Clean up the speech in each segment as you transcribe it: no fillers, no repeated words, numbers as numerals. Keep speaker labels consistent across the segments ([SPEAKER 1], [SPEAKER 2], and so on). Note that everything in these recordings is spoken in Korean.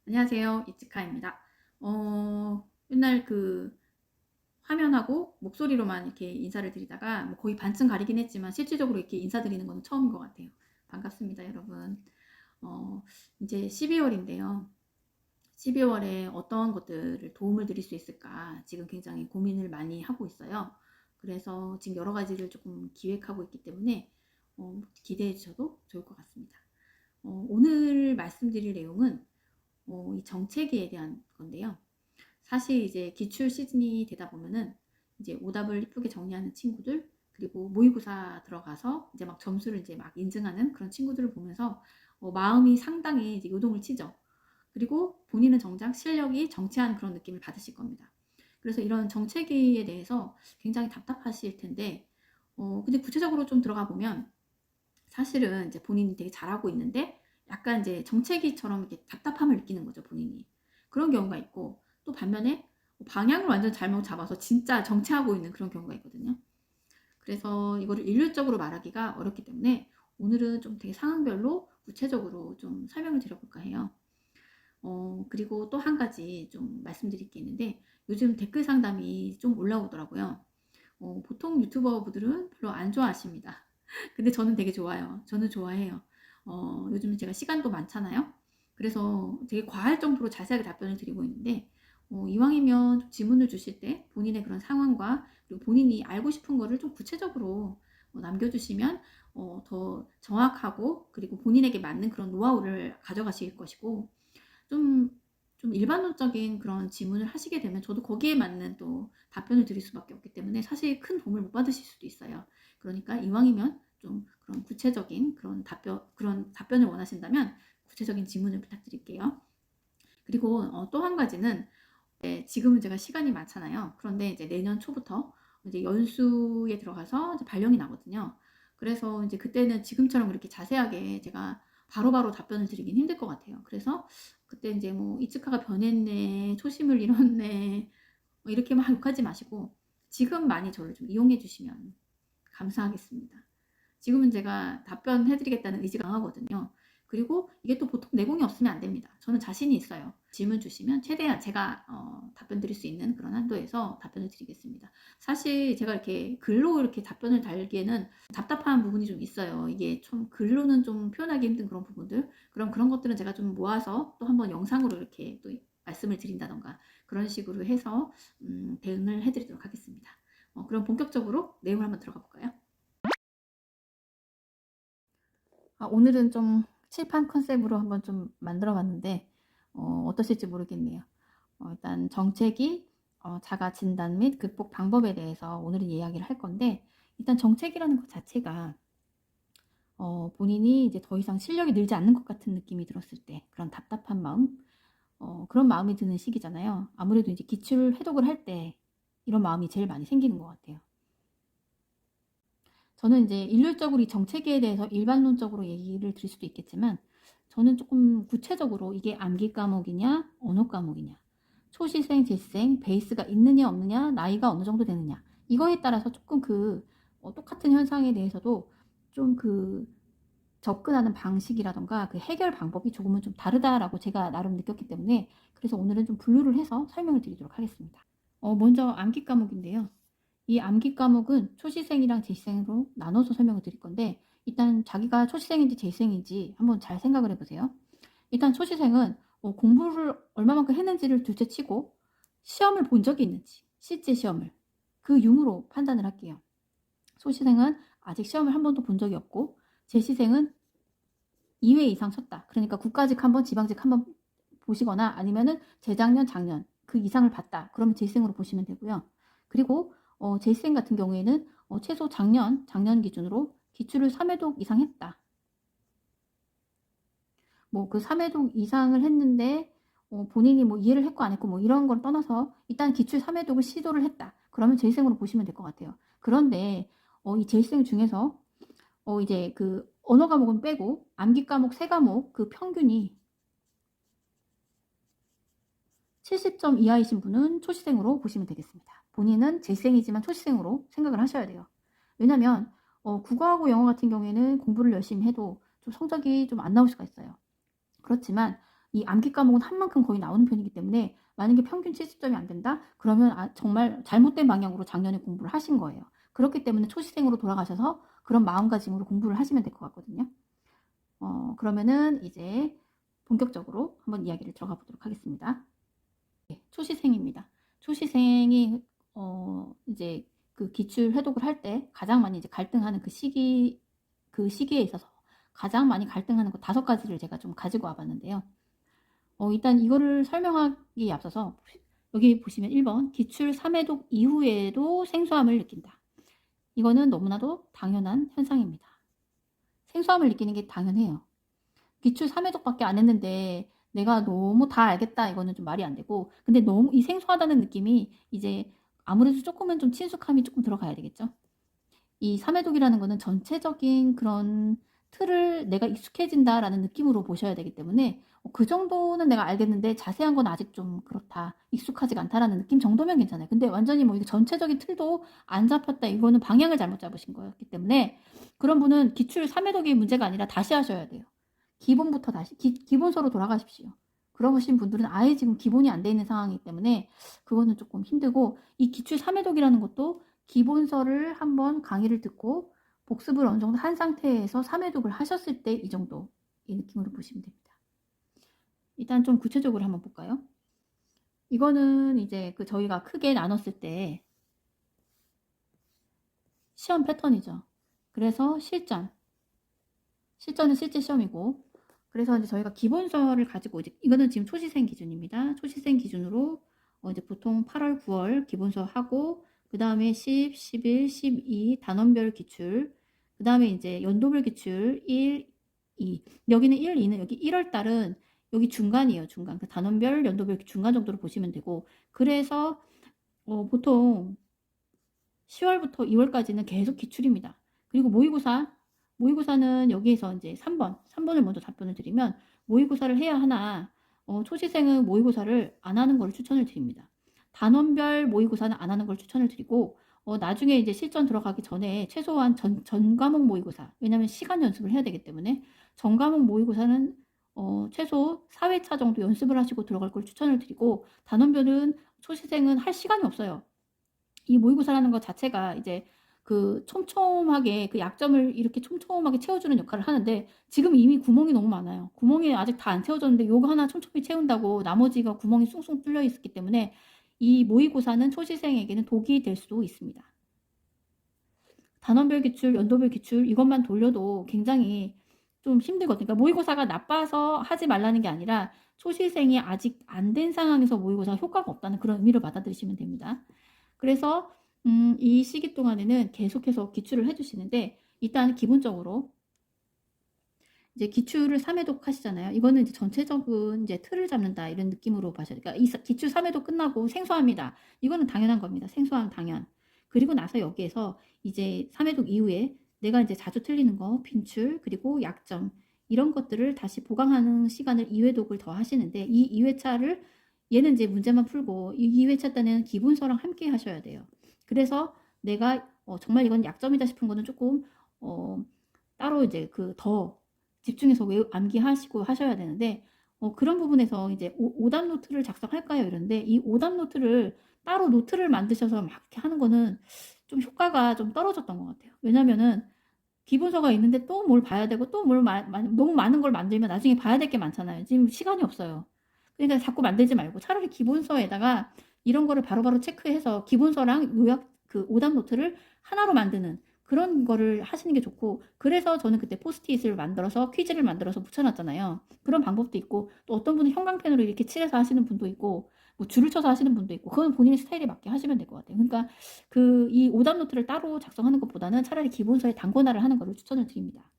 [SPEAKER 1] 안녕하세요. 이츠카입니다. 맨날 그 화면하고 목소리로만 이렇게 인사를 드리다가 뭐 거의 반쯤 가리긴 했지만 실질적으로 이렇게 인사드리는 건 처음인 것 같아요. 반갑습니다, 여러분. 어, 이제 12월인데요. 12월에 어떤 것들을 도움을 드릴 수 있을까 지금 굉장히 고민을 많이 하고 있어요. 그래서 지금 여러 가지를 조금 기획하고 있기 때문에 기대해 주셔도 좋을 것 같습니다. 오늘 말씀드릴 내용은 이 정체기에 대한 건데요. 사실 이제 기출 시즌이 되다 보면은 이제 오답을 이쁘게 정리하는 친구들, 그리고 모의고사 들어가서 이제 막 점수를 이제 막 인증하는 그런 친구들을 보면서 마음이 상당히 이제 요동을 치죠. 그리고 본인은 정작 실력이 정체한 그런 느낌을 받으실 겁니다. 그래서 이런 정체기에 대해서 굉장히 답답하실 텐데, 근데 구체적으로 좀 들어가 보면 사실은 이제 본인이 되게 잘하고 있는데 약간 이제 정체기처럼 이렇게 답답함을 느끼는 거죠, 본인이. 그런 경우가 있고, 또 반면에 방향을 완전 잘못 잡아서 진짜 정체하고 있는 그런 경우가 있거든요. 그래서 이거를 일률적으로 말하기가 어렵기 때문에 오늘은 좀 되게 상황별로 구체적으로 좀 설명을 드려볼까 해요. 그리고 또 한 가지 좀 말씀드릴 게 있는데, 요즘 댓글 상담이 좀 올라오더라고요. 보통 유튜버분들은 별로 안 좋아하십니다. 근데 저는 되게 좋아요. 저는 좋아해요. 요즘 제가 시간도 많잖아요. 그래서 되게 과할 정도로 자세하게 답변을 드리고 있는데, 이왕이면 좀 질문을 주실 때 본인의 그런 상황과 그리고 본인이 알고 싶은 거를 좀 구체적으로 남겨주시면 더 정확하고 그리고 본인에게 맞는 그런 노하우를 가져가실 것이고, 좀, 좀 일반론적인 그런 질문을 하시게 되면 저도 거기에 맞는 또 답변을 드릴 수밖에 없기 때문에 사실 큰 도움을 못 받으실 수도 있어요. 그러니까 이왕이면 좀 그런 구체적인 그런 답변을 원하신다면 구체적인 질문을 부탁드릴게요. 그리고 또 한 가지는 지금은 제가 시간이 많잖아요. 그런데 이제 내년 초부터 이제 연수에 들어가서 이제 발령이 나거든요. 그래서 이제 그때는 지금처럼 그렇게 자세하게 제가 바로바로 답변을 드리긴 힘들 것 같아요. 그래서 그때 이제 뭐 이츠카가 변했네, 초심을 잃었네, 뭐 이렇게 막 욕하지 마시고 지금 많이 저를 좀 이용해 주시면 감사하겠습니다. 지금은 제가 답변해드리겠다는 의지가 강하거든요. 그리고 이게 또 보통 내공이 없으면 안 됩니다. 저는 자신이 있어요. 질문 주시면 최대한 제가 답변 드릴 수 있는 그런 한도에서 답변을 드리겠습니다. 사실 제가 이렇게 글로 이렇게 답변을 달기에는 답답한 부분이 좀 있어요. 이게 좀 글로는 좀 표현하기 힘든 그런 부분들, 그런 것들은 제가 좀 모아서 또 한번 영상으로 이렇게 또 말씀을 드린다던가 그런 식으로 해서 대응을 해드리도록 하겠습니다. 그럼 본격적으로 내용을 한번 들어가 볼까요? 오늘은 좀 칠판 컨셉으로 한번 좀 만들어 봤는데 어떠실지 모르겠네요. 일단 정체기, 자가 진단 및 극복 방법에 대해서 오늘은 이야기를 할 건데, 일단 정체기라는 것 자체가 본인이 이제 더 이상 실력이 늘지 않는 것 같은 느낌이 들었을 때 그런 답답한 마음, 그런 마음이 드는 시기잖아요. 아무래도 이제 기출 해독을 할 때 이런 마음이 제일 많이 생기는 것 같아요. 저는 이제 일률적으로 이 정체기에 대해서 일반론적으로 얘기를 드릴 수도 있겠지만, 저는 조금 구체적으로 이게 암기 과목이냐 언어 과목이냐, 초시생 재시생 베이스가 있느냐 없느냐, 나이가 어느 정도 되느냐, 이거에 따라서 조금 똑같은 현상에 대해서도 좀 접근하는 방식이라던가 그 해결 방법이 조금은 좀 다르다라고 제가 나름 느꼈기 때문에, 그래서 오늘은 좀 분류를 해서 설명을 드리도록 하겠습니다. 먼저 암기 과목인데요. 이 암기 과목은 초시생이랑 재시생으로 나눠서 설명을 드릴 건데, 일단 자기가 초시생인지 재시생인지 한번 잘 생각을 해보세요. 일단 초시생은 공부를 얼마만큼 했는지를 둘째 치고 시험을 본 적이 있는지, 실제 시험을 그 유무로 판단을 할게요. 초시생은 아직 시험을 한 번도 본 적이 없고, 재시생은 2회 이상 쳤다. 그러니까 국가직 한 번, 지방직 한 번 보시거나 아니면은 재작년, 작년 그 이상을 봤다. 그러면 재시생으로 보시면 되고요. 그리고 재시생 같은 경우에는 최소 작년 기준으로 기출을 3회독 이상 했다. 뭐 그 3회독 이상을 했는데 본인이 뭐 이해를 했고 안 했고 뭐 이런 걸 떠나서 일단 기출 3회독을 시도를 했다. 그러면 재시생으로 보시면 될 것 같아요. 그런데 이 재시생 중에서 이제 그 언어 과목은 빼고 암기 과목 3과목 그 평균이 70점 이하이신 분은 초시생으로 보시면 되겠습니다. 본인은 재시생이지만 초시생으로 생각을 하셔야 돼요. 왜냐면 국어하고 영어 같은 경우에는 공부를 열심히 해도 좀 성적이 좀 안 나올 수가 있어요. 그렇지만 이 암기 과목은 한 만큼 거의 나오는 편이기 때문에 만약에 평균 70점이 안 된다? 그러면 정말 잘못된 방향으로 작년에 공부를 하신 거예요. 그렇기 때문에 초시생으로 돌아가셔서 그런 마음가짐으로 공부를 하시면 될 것 같거든요. 그러면은 이제 본격적으로 한번 이야기를 들어가 보도록 하겠습니다. 네, 초시생입니다. 초시생이 이제 그 기출 해독을 할 때 가장 많이 이제 갈등하는 그 시기에 있어서 가장 많이 갈등하는 거 5가지를 제가 좀 가지고 와봤는데요. 일단 이거를 설명하기에 앞서서 여기 보시면 1번 기출 3회독 이후에도 생소함을 느낀다. 이거는 너무나도 당연한 현상입니다. 생소함을 느끼는 게 당연해요. 기출 3회독밖에 안 했는데 내가 너무 다 알겠다 이거는 좀 말이 안 되고, 근데 너무 이 생소하다는 느낌이 이제 아무래도 조금은 좀 친숙함이 조금 들어가야 되겠죠. 이 3회독이라는 거는 전체적인 그런 틀을 내가 익숙해진다라는 느낌으로 보셔야 되기 때문에 그 정도는 내가 알겠는데 자세한 건 아직 좀 그렇다, 익숙하지가 않다라는 느낌 정도면 괜찮아요. 근데 완전히 뭐 이거 전체적인 틀도 안 잡혔다, 이거는 방향을 잘못 잡으신 거였기 때문에 그런 분은 기출 3회독이 문제가 아니라 다시 하셔야 돼요. 기본부터 다시 기본서로 돌아가십시오. 그러신 분들은 아예 지금 기본이 안 돼 있는 상황이기 때문에 그거는 조금 힘들고, 이 기출 3회독이라는 것도 기본서를 한번 강의를 듣고 복습을 어느 정도 한 상태에서 3회독을 하셨을 때 이 정도 이 느낌으로 보시면 됩니다. 일단 좀 구체적으로 한번 볼까요? 이거는 이제 그 저희가 크게 나눴을 때 시험 패턴이죠. 그래서 실전은 실제 시험이고, 그래서 이제 저희가 기본서를 가지고 이제 이거는 지금 초시생 기준입니다. 초시생 기준으로 이제 보통 8월, 9월 기본서 하고 그 다음에 10, 11, 12 단원별 기출, 그 다음에 이제 연도별 기출 1, 2. 여기는 1, 2는 여기 1월 달은 여기 중간이에요. 중간. 그 단원별, 연도별 중간 정도로 보시면 되고, 그래서 보통 10월부터 2월까지는 계속 기출입니다. 그리고 모의고사는 여기에서 이제 3번을 먼저 답변을 드리면, 모의고사를 해야 하나, 초시생은 모의고사를 안 하는 걸 추천을 드립니다. 단원별 모의고사는 안 하는 걸 추천을 드리고, 나중에 이제 실전 들어가기 전에 최소한 전 과목 모의고사, 왜냐면 시간 연습을 해야 되기 때문에 전 과목 모의고사는 최소 4회차 정도 연습을 하시고 들어갈 걸 추천을 드리고, 단원별은 초시생은 할 시간이 없어요. 이 모의고사라는 것 자체가 이제 그 촘촘하게 그 약점을 이렇게 촘촘하게 채워주는 역할을 하는데, 지금 이미 구멍이 너무 많아요. 구멍이 아직 다 안 채워졌는데 요거 하나 촘촘히 채운다고 나머지가 구멍이 숭숭 뚫려 있기 때문에 이 모의고사는 초시생에게는 독이 될 수도 있습니다. 단원별 기출, 연도별 기출 이것만 돌려도 굉장히 좀 힘들거든요. 그러니까 모의고사가 나빠서 하지 말라는 게 아니라 초시생이 아직 안 된 상황에서 모의고사가 효과가 없다는 그런 의미를 받아들이시면 됩니다. 그래서 이 시기 동안에는 계속해서 기출을 해주시는데, 일단 기본적으로 이제 기출을 3회독 하시잖아요. 이거는 이제 전체적인 이제 틀을 잡는다 이런 느낌으로 봐셔야 돼요. 그러니까 이 기출 3회독 끝나고 생소합니다. 이거는 당연한 겁니다. 생소함 당연. 그리고 나서 여기에서 이제 3회독 이후에 내가 이제 자주 틀리는 거, 빈출, 그리고 약점 이런 것들을 다시 보강하는 시간을 2회독을 더 하시는데, 이 2회차를 얘는 이제 문제만 풀고 이 2회차 때는 기본서랑 함께 하셔야 돼요. 그래서 내가 정말 이건 약점이다 싶은 거는 조금 따로 이제 그 더 집중해서 암기하시고 하셔야 되는데, 그런 부분에서 이제 오답 노트를 작성할까요? 이런데 이 오답 노트를 따로 노트를 만드셔서 막 이렇게 하는 거는 좀 효과가 좀 떨어졌던 것 같아요. 왜냐면은 기본서가 있는데 또 뭘 봐야 되고 또 뭘 너무 많은 걸 만들면 나중에 봐야 될 게 많잖아요. 지금 시간이 없어요. 그러니까 자꾸 만들지 말고 차라리 기본서에다가 이런 거를 바로바로 체크해서 기본서랑 요약 그 오답 노트를 하나로 만드는 그런 거를 하시는 게 좋고, 그래서 저는 그때 포스트잇을 만들어서 퀴즈를 만들어서 붙여놨잖아요. 그런 방법도 있고, 또 어떤 분은 형광펜으로 이렇게 칠해서 하시는 분도 있고, 뭐 줄을 쳐서 하시는 분도 있고, 그건 본인의 스타일에 맞게 하시면 될 것 같아요. 그러니까 그 이 오답 노트를 따로 작성하는 것보다는 차라리 기본서에 단권화를 하는 것을 추천을 드립니다.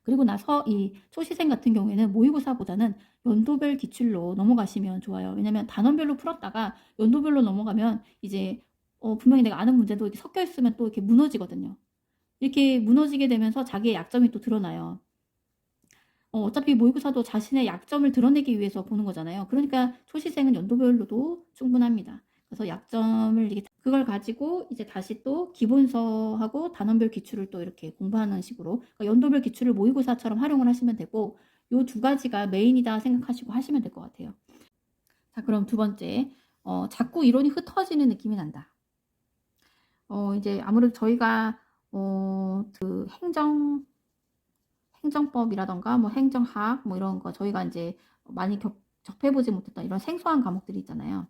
[SPEAKER 1] 그리고 나서 이 초시생 같은 경우에는 모의고사보다는 연도별 기출로 넘어가시면 좋아요. 왜냐면 단원별로 풀었다가 연도별로 넘어가면 이제 분명히 내가 아는 문제도 이렇게 섞여 있으면 또 이렇게 무너지거든요. 이렇게 무너지게 되면서 자기의 약점이 또 드러나요. 어차피 모의고사도 자신의 약점을 드러내기 위해서 보는 거잖아요. 그러니까 초시생은 연도별로도 충분합니다. 그래서 약점을 이렇게 그걸 가지고 이제 다시 또 기본서하고 단원별 기출을 또 이렇게 공부하는 식으로, 그러니까 연도별 기출을 모의고사처럼 활용을 하시면 되고, 요 두 가지가 메인이다 생각하시고 하시면 될 것 같아요. 자, 그럼 두 번째, 자꾸 이론이 흩어지는 느낌이 난다. 이제 아무래도 저희가 그 행정법이라던가 뭐 행정학 뭐 이런 거 저희가 이제 많이 접해보지 못했던 이런 생소한 과목들이 있잖아요.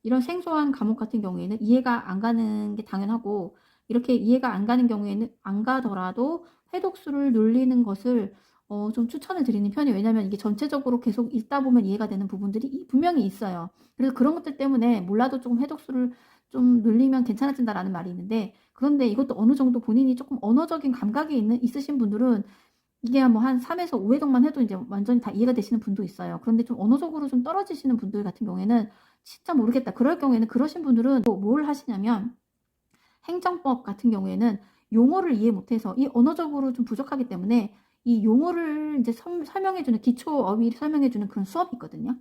[SPEAKER 1] 이런 생소한 과목 같은 경우에는 이해가 안 가는 게 당연하고, 이렇게 이해가 안 가는 경우에는 안 가더라도 회독수를 늘리는 것을 좀 추천을 드리는 편이에요. 왜냐면 이게 전체적으로 계속 읽다 보면 이해가 되는 부분들이 분명히 있어요. 그래서 그런 것들 때문에 몰라도 조금 회독수를 좀 늘리면 괜찮아진다라는 말이 있는데, 그런데 이것도 어느 정도 본인이 조금 언어적인 감각이 있으신 분들은 이게 뭐 한 3에서 5회독만 해도 이제 완전히 다 이해가 되시는 분도 있어요. 그런데 좀 언어적으로 좀 떨어지시는 분들 같은 경우에는 진짜 모르겠다, 그럴 경우에는 그러신 분들은 또 뭘 하시냐면, 행정법 같은 경우에는 용어를 이해 못해서 이 언어적으로 좀 부족하기 때문에 이 용어를 이제 설명해주는, 기초 어휘 설명해주는 그런 수업이 있거든요.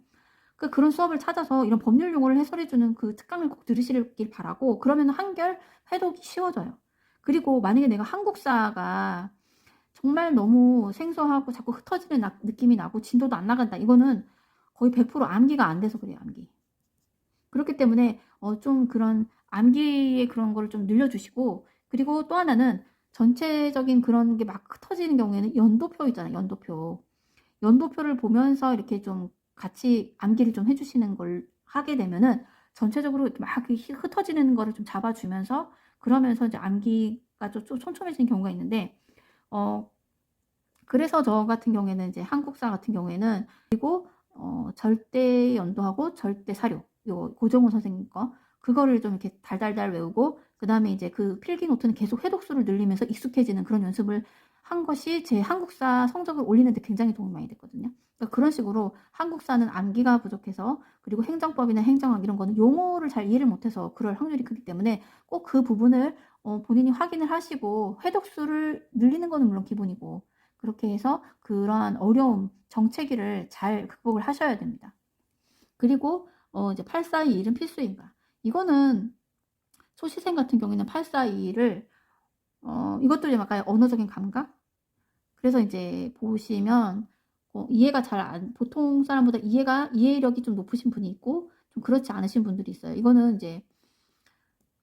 [SPEAKER 1] 그런 수업을 찾아서 이런 법률 용어를 해설해주는 그 특강을 꼭 들으시길 바라고, 그러면 한결 회독이 쉬워져요. 그리고 만약에 내가 한국사가 정말 너무 생소하고 자꾸 흩어지는 느낌이 나고 진도도 안 나간다, 이거는 거의 100% 암기가 안 돼서 그래요, 암기. 그렇기 때문에 좀 그런 암기의 그런 거를 좀 늘려주시고, 그리고 또 하나는 전체적인 그런 게 막 흩어지는 경우에는 연도표 있잖아요. 연도표를 보면서 이렇게 좀 같이 암기를 좀 해주시는 걸 하게 되면은 전체적으로 막 흩어지는 거를 좀 잡아주면서, 그러면서 이제 암기가 좀 촘촘해지는 경우가 있는데, 그래서 저 같은 경우에는 이제 한국사 같은 경우에는, 그리고 절대 연도하고 절대 사료, 요 고정호 선생님 거, 그거를 좀 이렇게 달달달 외우고, 그 다음에 이제 그 필기 노트는 계속 회독수를 늘리면서 익숙해지는 그런 연습을 한 것이 제 한국사 성적을 올리는데 굉장히 도움이 많이 됐거든요. 그러니까 그런 식으로 한국사는 암기가 부족해서, 그리고 행정법이나 행정학 이런 거는 용어를 잘 이해를 못해서 그럴 확률이 크기 때문에 꼭 그 부분을 본인이 확인을 하시고, 회독수를 늘리는 거는 물론 기본이고, 그렇게 해서 그러한 어려움, 정체기를 잘 극복을 하셔야 됩니다. 그리고 이제 8421은 필수인가? 이거는 소시생 같은 경우에는 8421을 이것도 좀 약간 언어적인 감각? 그래서 이제 보시면 이해가 보통 사람보다 이해력이 좀 높으신 분이 있고 좀 그렇지 않으신 분들이 있어요. 이거는 이제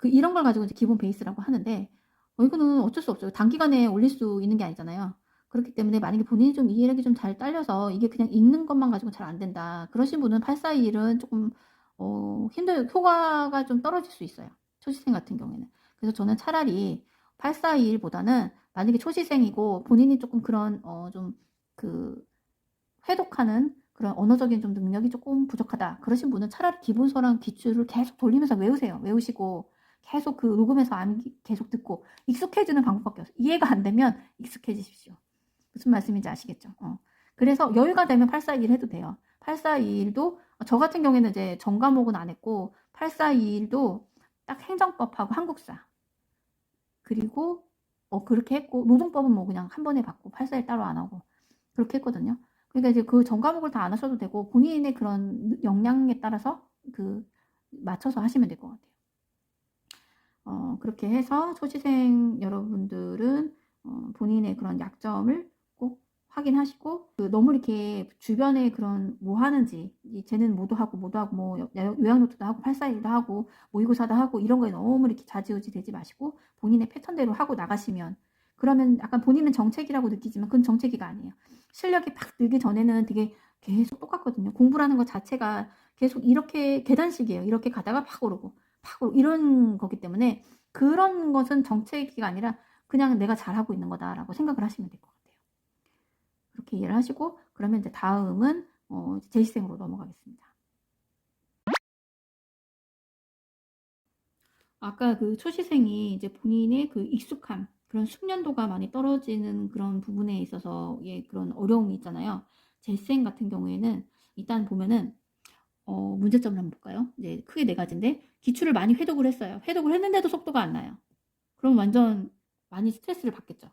[SPEAKER 1] 이런 걸 가지고 이제 기본 베이스라고 하는데, 이거는 어쩔 수 없죠. 단기간에 올릴 수 있는 게 아니잖아요. 그렇기 때문에 만약에 본인이 좀 이해력이 좀 잘 딸려서 이게 그냥 읽는 것만 가지고 잘 안 된다, 그러신 분은 841은 조금 효과가 좀 떨어질 수 있어요. 초시생 같은 경우에는. 그래서 저는 차라리 841보다는 만약에 초시생이고 본인이 조금 그런 좀 그 회독하는 그런 언어적인 좀 능력이 조금 부족하다, 그러신 분은 차라리 기본서랑 기출을 계속 돌리면서 외우시고, 계속 그 녹음해서 계속 듣고 익숙해지는 방법밖에 없어요. 이해가 안 되면 익숙해지십시오. 무슨 말씀인지 아시겠죠? 그래서 여유가 되면 841 해도 돼요. 841도 저 같은 경우에는 이제 전 과목은 안 했고, 841도 딱 행정법하고 한국사, 그리고 그렇게 했고, 노동법은 뭐 그냥 한 번에 받고 841 따로 안 하고 그렇게 했거든요. 그러니까 이제 그 전 과목을 다 안 하셔도 되고, 본인의 그런 역량에 따라서 맞춰서 하시면 될 것 같아요. 그렇게 해서 초시생 여러분들은 본인의 그런 약점을 꼭 확인하시고, 너무 이렇게 주변에 그런 뭐 하는지, 쟤는 뭐도 하고 뭐 요약노트도 하고 841도 하고 모의고사도 하고 이런 거에 너무 이렇게 좌지우지 되지 마시고, 본인의 패턴대로 하고 나가시면, 그러면 약간 본인은 정체기라고 느끼지만 그건 정체기가 아니에요. 실력이 팍 늘기 전에는 되게 계속 똑같거든요. 공부라는 것 자체가 계속 이렇게 계단식이에요. 이렇게 가다가 팍 오르고 이런 거기 때문에, 그런 것은 정체기가 아니라 그냥 내가 잘하고 있는 거다라고 생각을 하시면 될 것 같아요. 그렇게 이해를 하시고, 그러면 이제 다음은 제시생으로 넘어가겠습니다. 아까 그 초시생이 이제 본인의 그 익숙함, 그런 숙련도가 많이 떨어지는 그런 부분에 있어서 그런 어려움이 있잖아요. 제생 같은 경우에는 일단 보면은 문제점을 한번 볼까요? 이제 크게 네 가지인데, 기출을 많이 회독을 했어요. 회독을 했는데도 속도가 안 나요. 그럼 완전 많이 스트레스를 받겠죠.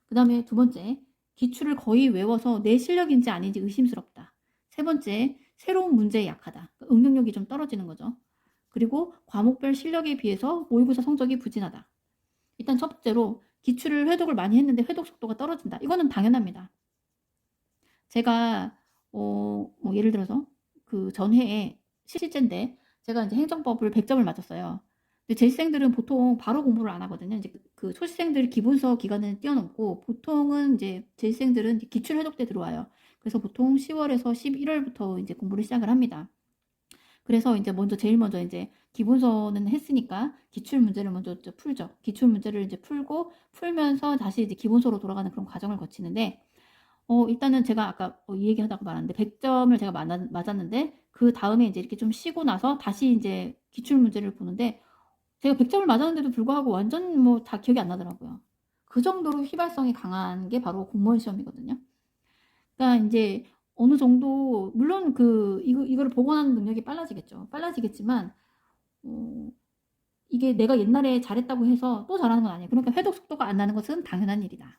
[SPEAKER 1] 그 다음에 두 번째, 기출을 거의 외워서 내 실력인지 아닌지 의심스럽다. 세 번째, 새로운 문제에 약하다. 응용력이 좀 떨어지는 거죠. 그리고 과목별 실력에 비해서 모의고사 성적이 부진하다. 일단 첫 번째로 기출을 회독을 많이 했는데 회독 속도가 떨어진다. 이거는 당연합니다. 제가 뭐 예를 들어서 그 전회에 실제인데 제가 이제 행정법을 100점을 맞았어요. 근데 재수생들은 보통 바로 공부를 안 하거든요. 이제 그 초시생들이 기본서 기간을 뛰어넘고 보통은 이제 재수생들은 이제 기출 해독 때 들어와요. 그래서 보통 10월에서 11월부터 이제 공부를 시작을 합니다. 그래서 이제 제일 먼저 이제 기본서는 했으니까 기출 문제를 먼저 풀죠. 기출 문제를 이제 풀면서 다시 이제 기본서로 돌아가는 그런 과정을 거치는데, 일단은 제가 아까 이 얘기 하다가 말았는데 100점을 제가 맞았는데 그 다음에 이제 이렇게 좀 쉬고 나서 다시 이제 기출 문제를 보는데 제가 100점을 맞았는데도 불구하고 완전 뭐 다 기억이 안 나더라고요. 그 정도로 휘발성이 강한 게 바로 공무원 시험이거든요. 그러니까 이제 어느 정도 물론 이거를 복원하는 능력이 빨라지겠지만 이게 내가 옛날에 잘했다고 해서 또 잘하는 건 아니에요. 그러니까 회독 속도가 안 나는 것은 당연한 일이다.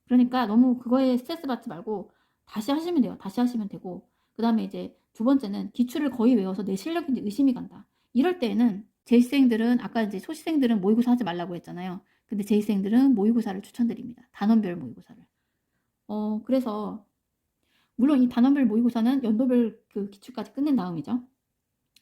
[SPEAKER 1] 그러니까 너무 그거에 스트레스 받지 말고 다시 하시면 돼요. 다시 하시면 되고 그 다음에 이제 두 번째는 기출을 거의 외워서 내 실력인지 의심이 간다. 이럴 때는 재수생들은 아까 이제 초시생들은 모의고사 하지 말라고 했잖아요. 근데 재수생들은 모의고사를 추천드립니다. 단원별 모의고사를. 그래서 물론 이 단원별 모의고사는 연도별 그 기출까지 끝낸 다음이죠.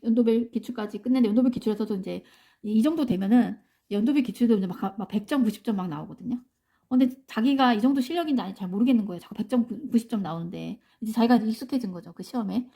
[SPEAKER 1] 연도별 기출까지 끝냈는데 연도별 기출에서도 이제 이 정도 되면은 연도별 기출도 이제 막 100점, 90점 막 나오거든요. 근데 자기가 이 정도 실력인지 아닌지 잘 모르겠는 거예요. 자꾸 100점, 90점 나오는데 이제 자기가 익숙해진 거죠. 그 시험에.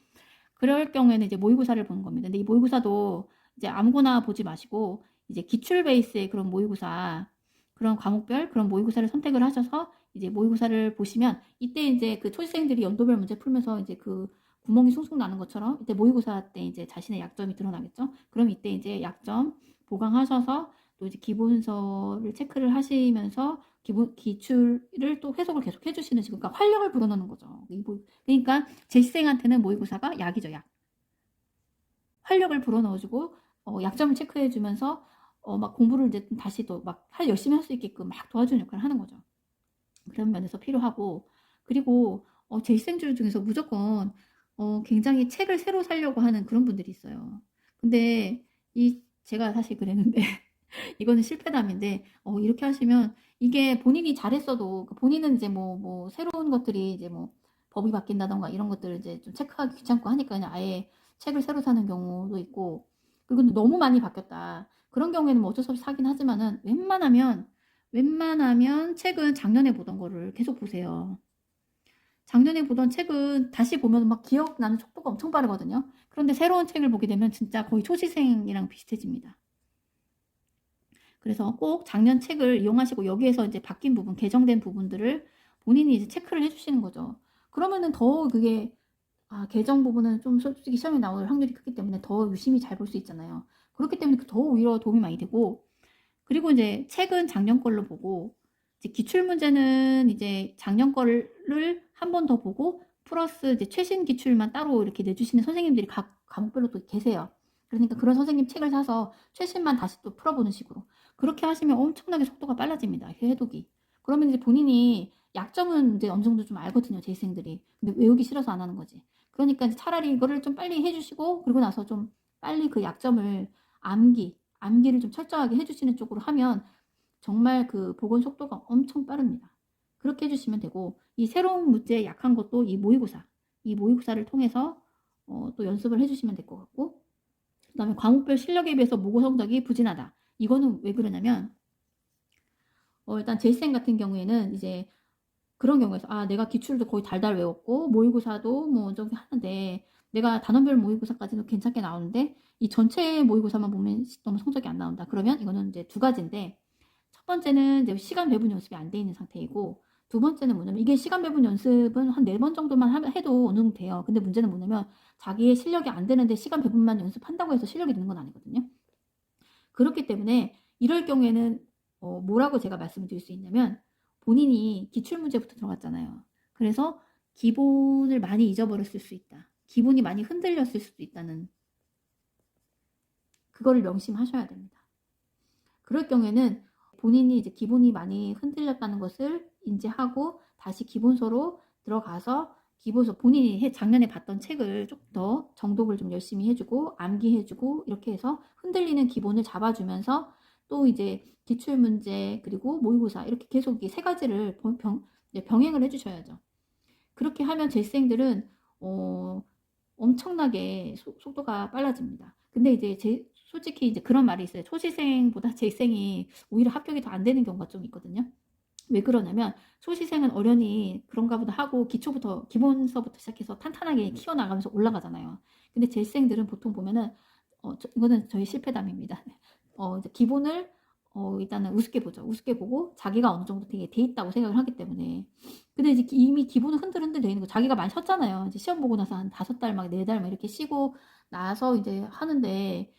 [SPEAKER 1] 그럴 경우에는 이제 모의고사를 보는 겁니다. 근데 이 모의고사도 이제 아무거나 보지 마시고 이제 기출 베이스의 그런 모의고사, 그런 과목별 그런 모의고사를 선택을 하셔서 이제 모의고사를 보시면 이때 이제 그 초시생들이 연도별 문제 풀면서 이제 그 구멍이 숭숭 나는 것처럼 이때 모의고사 때 이제 자신의 약점이 드러나겠죠. 그럼 이때 이제 약점 보강하셔서 또 이제 기본서를 체크를 하시면서 기출을 또 해석을 계속 해주시는 식으로, 그러니까 활력을 불어넣는 거죠. 그러니까 재시생한테는 모의고사가 약이죠, 약. 활력을 불어넣어주고 약점을 체크해주면서 막 공부를 이제 다시 또 막 열심히 할 수 있게끔 막 도와주는 역할을 하는 거죠. 그런 면에서 필요하고, 그리고 재시생들 중에서 무조건 굉장히 책을 새로 사려고 하는 그런 분들이 있어요. 근데 제가 사실 그랬는데 이거는 실패담인데 이렇게 하시면 이게 본인이 잘했어도 본인은 이제 뭐 새로운 것들이 이제 뭐 법이 바뀐다던가 이런 것들을 이제 좀 체크하기 귀찮고 하니까 그냥 아예 책을 새로 사는 경우도 있고, 그리고 너무 많이 바뀌었다 그런 경우에는 뭐 어쩔 수 없이 사긴 하지만은 웬만하면 책은 작년에 보던 거를 계속 보세요. 작년에 보던 책은 다시 보면 막 기억나는 속도가 엄청 빠르거든요. 그런데 새로운 책을 보게 되면 진짜 거의 초시생이랑 비슷해집니다. 그래서 꼭 작년 책을 이용하시고 여기에서 이제 바뀐 부분, 개정된 부분들을 본인이 이제 체크를 해주시는 거죠. 그러면은 더 그게 개정 부분은 좀 솔직히 시험에 나올 확률이 크기 때문에 더 유심히 잘 볼 수 있잖아요. 그렇기 때문에 더 오히려 도움이 많이 되고, 그리고 이제 책은 작년 걸로 보고 이제 기출 문제는 이제 작년 거를 한 번 더 보고 플러스 이제 최신 기출만 따로 이렇게 내주시는 선생님들이 각 과목별로 또 계세요. 그러니까 그런 선생님 책을 사서 최신만 다시 또 풀어보는 식으로 그렇게 하시면 엄청나게 속도가 빨라집니다. 해독이. 그러면 이제 본인이 약점은 이제 어느 정도 좀 알거든요, 재생들이. 근데 외우기 싫어서 안 하는 거지. 그러니까 차라리 이거를 좀 빨리 해주시고 그리고 나서 좀 빨리 그 약점을 암기를 좀 철저하게 해주시는 쪽으로 하면 정말 그 복원 속도가 엄청 빠릅니다. 그렇게 해주시면 되고, 이 새로운 문제에 약한 것도 이 모의고사를 통해서 또 연습을 해주시면 될 것 같고, 그 다음에 과목별 실력에 비해서 모고 성적이 부진하다. 이거는 왜 그러냐면 일단 재수생 같은 경우에는 이제 그런 경우에서 내가 기출도 거의 달달 외웠고 모의고사도 뭐 저기 하는데 내가 단원별 모의고사까지도 괜찮게 나오는데 이 전체 모의고사만 보면 너무 성적이 안 나온다. 그러면 이거는 이제 두 가지인데, 첫 번째는 이제 시간 배분 연습이 안 돼 있는 상태이고, 두 번째는 뭐냐면 이게 시간 배분 연습은 한 4번 정도만 해도 어느 정도 돼요. 근데 문제는 뭐냐면 자기의 실력이 안 되는데 시간 배분만 연습한다고 해서 실력이 되는 건 아니거든요. 그렇기 때문에 이럴 경우에는 뭐라고 제가 말씀을 드릴 수 있냐면, 본인이 기출문제부터 들어갔잖아요. 그래서 기본을 많이 잊어버렸을 수 있다. 기본이 많이 흔들렸을 수도 있다는, 그거를 명심하셔야 됩니다. 그럴 경우에는 본인이 이제 기본이 많이 흔들렸다는 것을 인지하고 다시 기본서로 들어가서 기본서 본인이 작년에 봤던 책을 조금 더 정독을 좀 열심히 해주고 암기해주고 이렇게 해서 흔들리는 기본을 잡아주면서 또 이제 기출문제 그리고 모의고사 이렇게 계속 이 세 가지를 병행을 해주셔야죠. 그렇게 하면 재생들은 엄청나게 속도가 빨라집니다. 근데 이제 솔직히 이제 그런 말이 있어요. 초시생보다 재생이 오히려 합격이 더 안 되는 경우가 좀 있거든요. 왜 그러냐면 초시생은 어련히 그런가 보다 하고 기본서부터 시작해서 탄탄하게 키워나가면서 올라가잖아요. 근데 재생들은 보통 보면은 이거는 저희 실패담입니다. 이제 기본을 일단은 우습게 보죠. 우습게 보고 자기가 어느 정도 되게 돼 있다고 생각을 하기 때문에. 근데 이제 이미 기본은 흔들흔들 돼 있는 거 자기가 많이 쉬었잖아요. 이제 시험 보고 나서 한 5달 막 4달 막 이렇게 쉬고 나서 이제 하는데,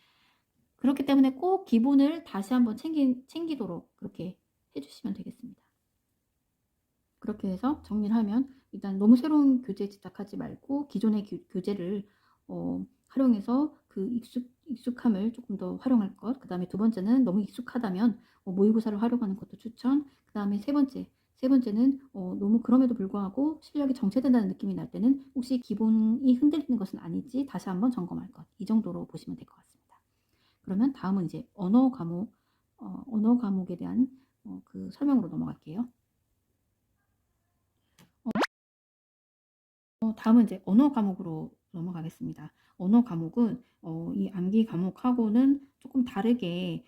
[SPEAKER 1] 그렇기 때문에 꼭 기본을 다시 한번 챙기도록 그렇게 해주시면 되겠습니다. 그렇게 해서 정리를 하면 일단 너무 새로운 교재에 집착하지 말고 기존의 교재를 활용해서 그 익숙함을 조금 더 활용할 것. 그 다음에 두 번째는 너무 익숙하다면 모의고사를 활용하는 것도 추천. 그 다음에 세 번째는 너무 그럼에도 불구하고 실력이 정체된다는 느낌이 날 때는 혹시 기본이 흔들리는 것은 아닌지 다시 한번 점검할 것. 이 정도로 보시면 될 것 같습니다. 그러면 다음은 이제 언어 과목에 대한 그 설명으로 넘어갈게요. 다음은 이제 언어 과목으로 넘어가겠습니다. 언어 과목은 이 암기 과목하고는 조금 다르게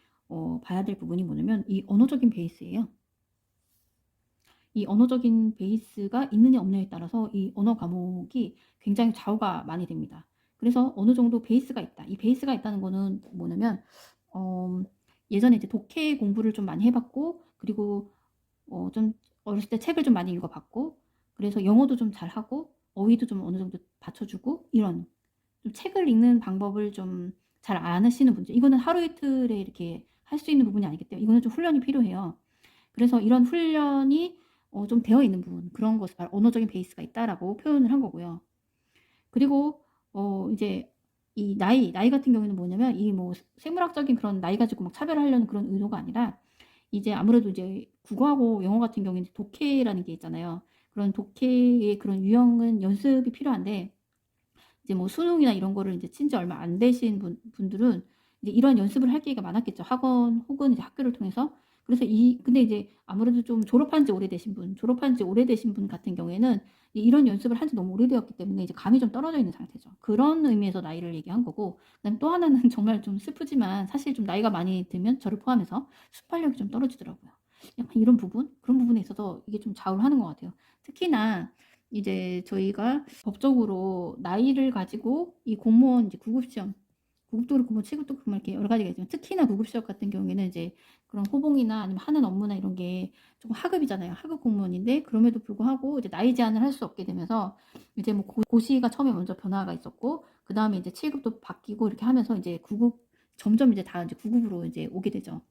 [SPEAKER 1] 봐야 될 부분이 뭐냐면 이 언어적인 베이스예요. 이 언어적인 베이스가 있느냐 없느냐에 따라서 이 언어 과목이 굉장히 좌우가 많이 됩니다. 그래서 어느 정도 베이스가 있다. 이 베이스가 있다는 거는 뭐냐면 예전에 이제 독해 공부를 좀 많이 해봤고, 그리고 좀 어렸을 때 책을 좀 많이 읽어봤고, 그래서 영어도 좀 잘하고 어휘도 좀 어느 정도 받쳐주고, 이런 좀 책을 읽는 방법을 좀 잘 안 하시는 분들, 이거는 하루 이틀에 이렇게 할 수 있는 부분이 아니기 때문에 이거는 좀 훈련이 필요해요. 그래서 이런 훈련이 좀 되어 있는 부분, 그런 것을 언어적인 베이스가 있다라고 표현을 한 거고요. 그리고 이제 이 나이 같은 경우에는 뭐냐면 이 뭐 생물학적인 그런 나이 가지고 막 차별하려는 그런 의도가 아니라, 이제 아무래도 이제 국어하고 영어 같은 경우에는 독해라는 게 있잖아요. 그런 독해의 그런 유형은 연습이 필요한데, 이제 뭐 수능이나 이런 거를 이제 친지 얼마 안 되신 분들은 이제 이런 연습을 할 기회가 많았겠죠. 학원 혹은 이제 학교를 통해서. 그래서 근데 이제 아무래도 좀 졸업한 지 오래되신 분 같은 경우에는 이런 연습을 한 지 너무 오래되었기 때문에 이제 감이 좀 떨어져 있는 상태죠. 그런 의미에서 나이를 얘기한 거고, 그다음에 또 하나는 정말 좀 슬프지만 사실 좀 나이가 많이 들면 저를 포함해서 순발력이 좀 떨어지더라고요. 약간 이런 그런 부분에 있어서 이게 좀 좌우를 하는 것 같아요. 특히나 이제 저희가 법적으로 나이를 가지고 이 공무원 이제 구급시험, 구급도 그렇고 뭐 체급도 그렇고 이렇게 여러 가지가 있지만, 특히나 구급시험 같은 경우에는 이제 그런 호봉이나 아니면 하는 업무나 이런 게 조금 하급이잖아요. 하급 공무원인데 그럼에도 불구하고 이제 나이 제한을 할 수 없게 되면서 이제 뭐 고시가 처음에 먼저 변화가 있었고, 그 다음에 이제 7급도 바뀌고 이렇게 하면서 이제 점점 이제 다 이제 9급으로 이제 오게 되죠.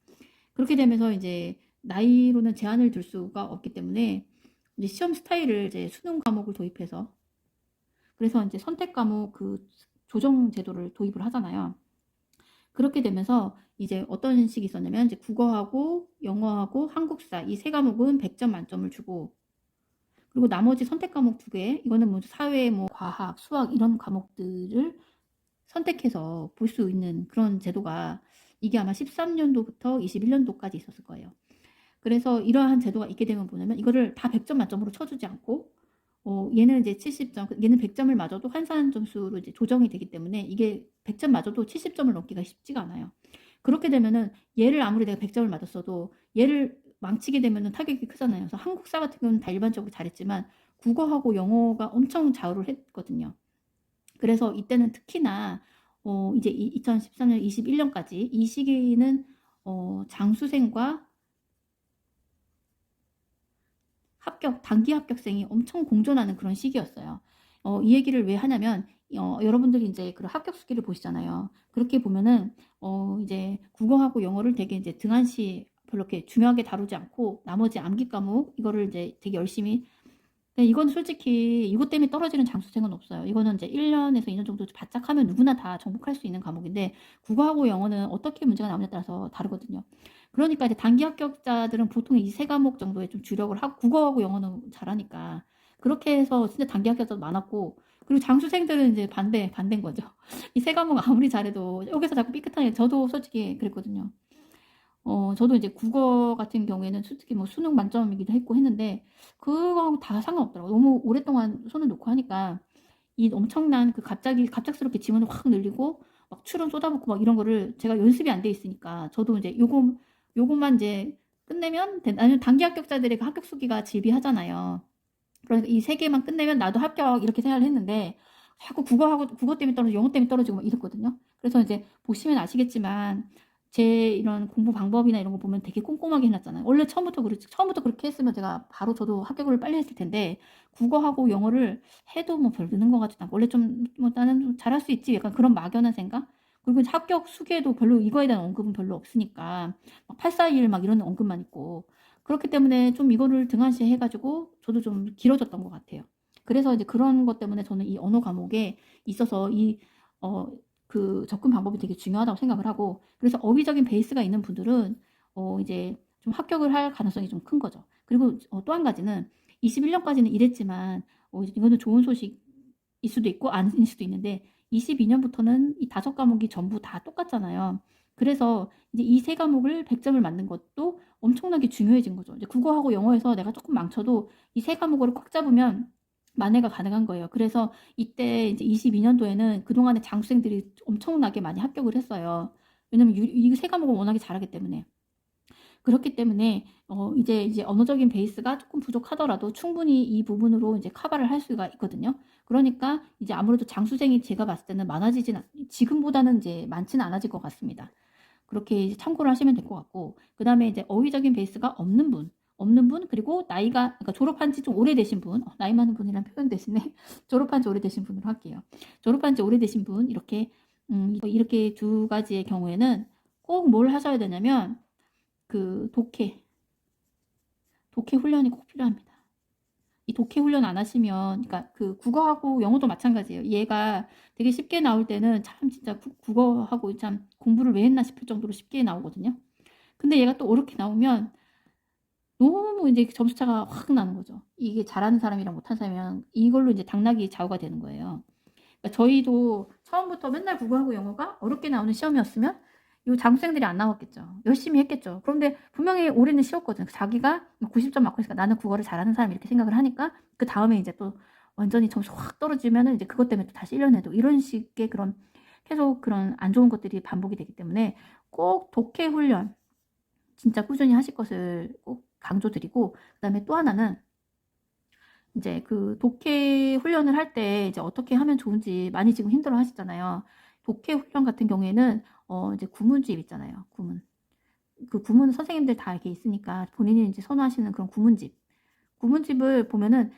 [SPEAKER 1] 그렇게 되면서 이제 나이로는 제한을 둘 수가 없기 때문에 이제 시험 스타일을 이제 수능 과목을 도입해서, 그래서 이제 선택 과목 그 조정 제도를 도입을 하잖아요. 그렇게 되면서 이제 어떤 식이 있었냐면, 이제 국어하고 영어하고 한국사 이 세 과목은 100점 만점을 주고, 그리고 나머지 선택 과목 2개, 이거는 뭐 사회, 뭐 과학, 수학 이런 과목들을 선택해서 볼 수 있는 그런 제도가, 이게 아마 13년도부터 21년도까지 있었을 거예요. 그래서 이러한 제도가 있게 되면 뭐냐면 이거를 다 100점 만점으로 쳐주지 않고 얘는 이제 70점, 얘는 100점을 맞아도 환산 점수로 이제 조정이 되기 때문에 이게 100점 맞아도 70점을 넘기가 쉽지가 않아요. 그렇게 되면은 얘를 아무리 내가 100점을 맞았어도 얘를 망치게 되면은 타격이 크잖아요. 그래서 한국사 같은 경우는 다 일반적으로 잘했지만 국어하고 영어가 엄청 좌우를 했거든요. 그래서 이때는 특히나 이제 2013년, 21년까지 이 시기는 장수생과 단기 합격생이 엄청 공존하는 그런 시기였어요. 이 얘기를 왜 하냐면, 여러분들이 이제 그 합격 수기를 보시잖아요. 그렇게 보면은, 이제 국어하고 영어를 되게 이제 등한시 별로 이렇게 중요하게 다루지 않고, 나머지 암기 과목, 이거를 이제 되게 열심히, 이건 솔직히 이것 때문에 떨어지는 장수생은 없어요. 이거는 이제 1년에서 2년 정도 바짝 하면 누구나 다 정복할 수 있는 과목인데, 국어하고 영어는 어떻게 문제가 나오냐에 따라서 다르거든요. 그러니까 이제 단기 합격자들은 보통 이 세 과목 정도에 좀 주력을 하고, 국어하고 영어는 잘하니까 그렇게 해서 진짜 단기 합격자도 많았고, 그리고 장수생들은 이제 반대인 거죠. 이 세 과목 아무리 잘해도 여기서 자꾸 삐끗하게, 저도 솔직히 그랬거든요. 저도 이제 국어 같은 경우에는 솔직히 뭐 수능 만점이기도 했고 했는데 그거하고 다 상관없더라고요. 너무 오랫동안 손을 놓고 하니까 이 엄청난 그 갑작스럽게 지문을 확 늘리고 막 추론 쏟아붓고 막 이런 거를 제가 연습이 안 돼 있으니까 저도 이제 요것만 이제 끝내면 아니면 단기 합격자들의 그 합격 수기가 질비하잖아요. 그러니까 이 세 개만 끝내면 나도 합격 이렇게 생각을 했는데 자꾸 국어 때문에 떨어지고 영어 때문에 떨어지고 막 이랬거든요. 그래서 이제 보시면 아시겠지만 제 이런 공부 방법이나 이런 거 보면 되게 꼼꼼하게 해놨잖아요. 원래 처음부터 그렇게 했으면 제가 바로 저도 합격을 빨리 했을 텐데 국어하고 영어를 해도 뭐 별 드는 것 같지도 않고 원래 좀 뭐 나는 좀 잘할 수 있지 약간 그런 막연한 생각. 그리고 합격 수기에도 별로 이거에 대한 언급은 별로 없으니까 막 841 막 이런 언급만 있고 그렇기 때문에 좀 이거를 등한시 해가지고 저도 좀 길어졌던 것 같아요. 그래서 이제 그런 것 때문에 저는 이 언어 과목에 있어서 그 접근 방법이 되게 중요하다고 생각을 하고 그래서 어휘적인 베이스가 있는 분들은 이제 좀 합격을 할 가능성이 좀 큰 거죠. 그리고 또 한 가지는 21년까지는 이랬지만 이거는 좋은 소식일 수도 있고 아닐 수도 있는데 22년부터는 이 5과목이 전부 다 똑같잖아요. 그래서 이제 이 3과목을 100점을 맞는 것도 엄청나게 중요해진 거죠. 이제 국어하고 영어에서 내가 조금 망쳐도 이 3과목을 꽉 잡으면 만회가 가능한 거예요. 그래서 이때 이제 22년도에는 그동안에 장수생들이 엄청나게 많이 합격을 했어요. 왜냐면 이 3과목을 워낙에 잘하기 때문에. 그렇기 때문에 이제 언어적인 베이스가 조금 부족하더라도 충분히 이 부분으로 이제 커버를 할 수가 있거든요. 그러니까 이제 아무래도 장수생이 제가 봤을 때는 지금보다는 이제 많지는 않아질 것 같습니다. 그렇게 이제 참고를 하시면 될 것 같고 그 다음에 이제 어휘적인 베이스가 없는 분 그리고 나이가 그러니까 졸업한 지 좀 오래되신 분 나이 많은 분이란 표현 대신에 졸업한 지 오래되신 분으로 할게요. 졸업한 지 오래되신 분 이렇게 두 가지의 경우에는 꼭 뭘 하셔야 되냐면 그 독해 훈련이 꼭 필요합니다. 이 독해 훈련 안 하시면 그러니까 그 국어하고 영어도 마찬가지예요. 얘가 되게 쉽게 나올 때는 참 진짜 국어하고 참 공부를 왜 했나 싶을 정도로 쉽게 나오거든요. 근데 얘가 또 어렵게 나오면 너무 이제 점수차가 확 나는 거죠. 이게 잘하는 사람이랑 못하는 사람이랑 이걸로 이제 당락이 좌우가 되는 거예요. 그러니까 저희도 처음부터 맨날 국어하고 영어가 어렵게 나오는 시험이었으면 이 장수생들이 안 나왔겠죠. 열심히 했겠죠. 그런데 분명히 올해는 쉬웠거든. 자기가 90점 맞고 있으니까 나는 국어를 잘하는 사람 이렇게 생각을 하니까 그 다음에 이제 또 완전히 점수 확 떨어지면은 이제 그것 때문에 또 다시 1년 해도 이런 식의 그런 계속 그런 안 좋은 것들이 반복이 되기 때문에 꼭 독해 훈련 진짜 꾸준히 하실 것을 꼭 강조드리고 그다음에 또 하나는 이제 그 독해 훈련을 할 때 이제 어떻게 하면 좋은지 많이 지금 힘들어 하시잖아요. 독해 훈련 같은 경우에는 이제 구문집 있잖아요. 그 구문 선생님들 다 이렇게 있으니까 본인이 이제 선호하시는 그런 구문집을 보면은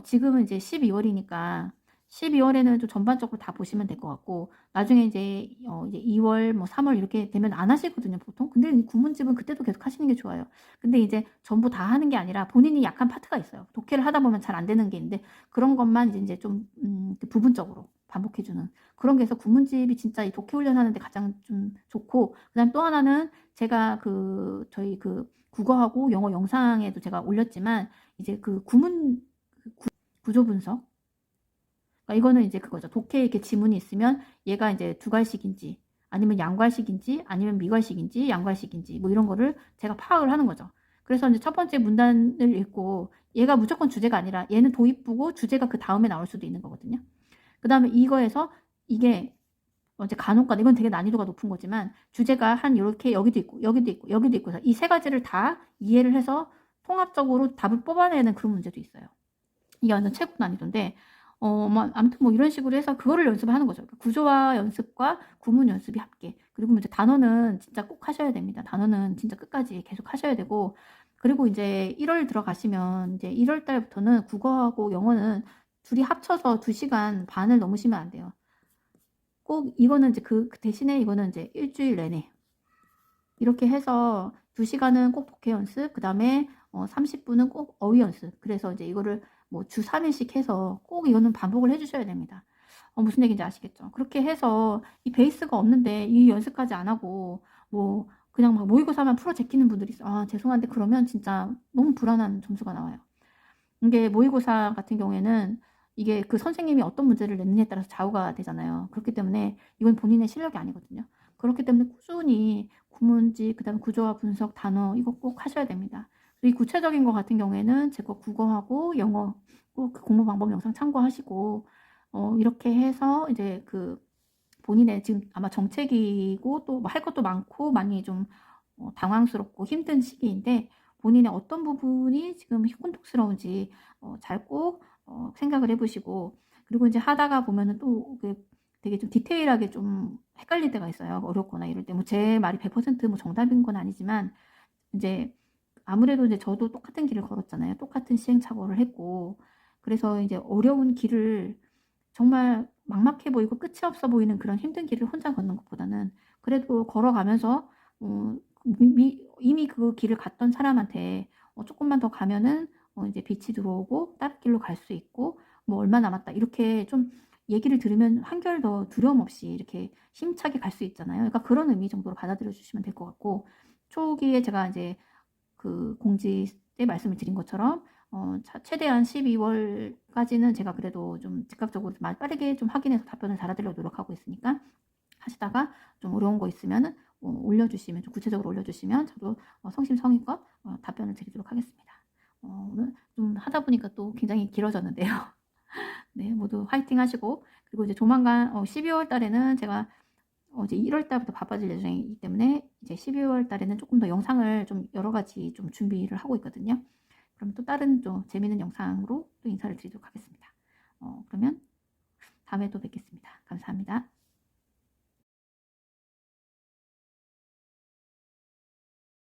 [SPEAKER 1] 지금은 이제 12월이니까 12월에는 좀 전반적으로 다 보시면 될 것 같고 나중에 이제 2월 뭐 3월 이렇게 되면 안 하시거든요 보통. 근데 이 구문집은 그때도 계속 하시는 게 좋아요. 근데 이제 전부 다 하는 게 아니라 본인이 약한 파트가 있어요. 독해를 하다 보면 잘 안 되는 게 있는데 그런 것만 이제 좀 부분적으로 반복해주는 그런 게 해서 구문집이 진짜 이 독해 훈련하는데 가장 좀 좋고 그다음 또 하나는 제가 저희 국어하고 영어 영상에도 제가 올렸지만 이제 그 구조 분석. 그러니까 이거는 이제 그거죠. 독해에 이렇게 지문이 있으면 얘가 이제 두괄식인지 아니면 양괄식인지 아니면 미괄식인지 양괄식인지 뭐 이런 거를 제가 파악을 하는 거죠. 그래서 이제 첫 번째 문단을 읽고 얘가 무조건 주제가 아니라 얘는 도입부고 주제가 그 다음에 나올 수도 있는 거거든요. 그 다음에 이거에서 이게 이제 간혹가다 이건 되게 난이도가 높은 거지만 주제가 한 이렇게 여기도 있고 여기도 있고 여기도 있고 이 세 가지를 다 이해를 해서 통합적으로 답을 뽑아내는 그런 문제도 있어요. 이게 완전 최고 난이도인데 아무튼 뭐 이런 식으로 해서 그거를 연습을 하는 거죠. 구조화 연습과 구문 연습이 함께. 그리고 이제 단어는 진짜 꼭 하셔야 됩니다. 단어는 진짜 끝까지 계속 하셔야 되고 그리고 이제 1월 들어가시면 이제 1월 달부터는 국어하고 영어는 둘이 합쳐서 2시간 반을 넘으시면 안 돼요. 꼭 이거는 이제 그 대신에 이거는 이제 일주일 내내 이렇게 해서 2시간은 꼭 독해 연습, 그 다음에 30분은 꼭 어휘 연습. 그래서 이제 이거를 뭐 주 3일씩 해서 꼭 이거는 반복을 해주셔야 됩니다. 무슨 얘기인지 아시겠죠? 그렇게 해서 이 베이스가 없는데 이 연습까지 안 하고 뭐 그냥 막 모의고사만 풀어 제끼는 분들이 있어요. 아, 죄송한데 그러면 진짜 너무 불안한 점수가 나와요. 이게 모의고사 같은 경우에는 이게 그 선생님이 어떤 문제를 냈느냐에 따라서 좌우가 되잖아요. 그렇기 때문에 이건 본인의 실력이 아니거든요. 그렇기 때문에 꾸준히 구문지, 그다음에 구조화 분석, 단어 이거 꼭 하셔야 됩니다. 이 구체적인 거 같은 경우에는 제 거 국어하고 영어 꼭 그 공부 방법 영상 참고하시고 이렇게 해서 이제 그 본인의 지금 아마 정책이고 또 할 것도 많고 많이 좀 당황스럽고 힘든 시기인데 본인의 어떤 부분이 지금 혼동스러운지 잘 꼭 생각을 해 보시고, 그리고 이제 하다가 보면은 또 되게 좀 디테일하게 좀 헷갈릴 때가 있어요. 어렵거나 이럴 때. 뭐 제 말이 100% 뭐 정답인 건 아니지만 이제 아무래도 이제 저도 똑같은 길을 걸었잖아요. 똑같은 시행착오를 했고. 그래서 이제 어려운 길을 정말 막막해 보이고 끝이 없어 보이는 그런 힘든 길을 혼자 걷는 것보다는 그래도 걸어가면서 이미 그 길을 갔던 사람한테 쪼끔만 더 가면은 이제 빛이 들어오고 다른 길로 갈 수 있고 뭐 얼마 남았다 이렇게 좀 얘기를 들으면 한결 더 두려움 없이 이렇게 힘차게 갈 수 있잖아요. 그러니까 그런 의미 정도로 받아들여 주시면 될 것 같고, 초기에 제가 이제 그 공지 때 말씀을 드린 것처럼 최대한 12월까지는 제가 그래도 좀 즉각적으로 빠르게 좀 확인해서 답변을 달아드리려고 노력하고 있으니까, 하시다가 좀 어려운 거 있으면 올려주시면, 좀 구체적으로 올려주시면 저도 성심성의껏 답변을 드리도록 하겠습니다. 오늘 좀 하다 보니까 또 굉장히 길어졌는데요. 네, 모두 화이팅 하시고, 그리고 이제 조만간 12월 달에는 제가 이제 1월 달부터 바빠질 예정이기 때문에 이제 12월 달에는 조금 더 영상을 좀 여러 가지 좀 준비를 하고 있거든요. 그럼 또 다른 좀 재미있는 영상으로 또 인사를 드리도록 하겠습니다. 그러면 다음에 또 뵙겠습니다. 감사합니다.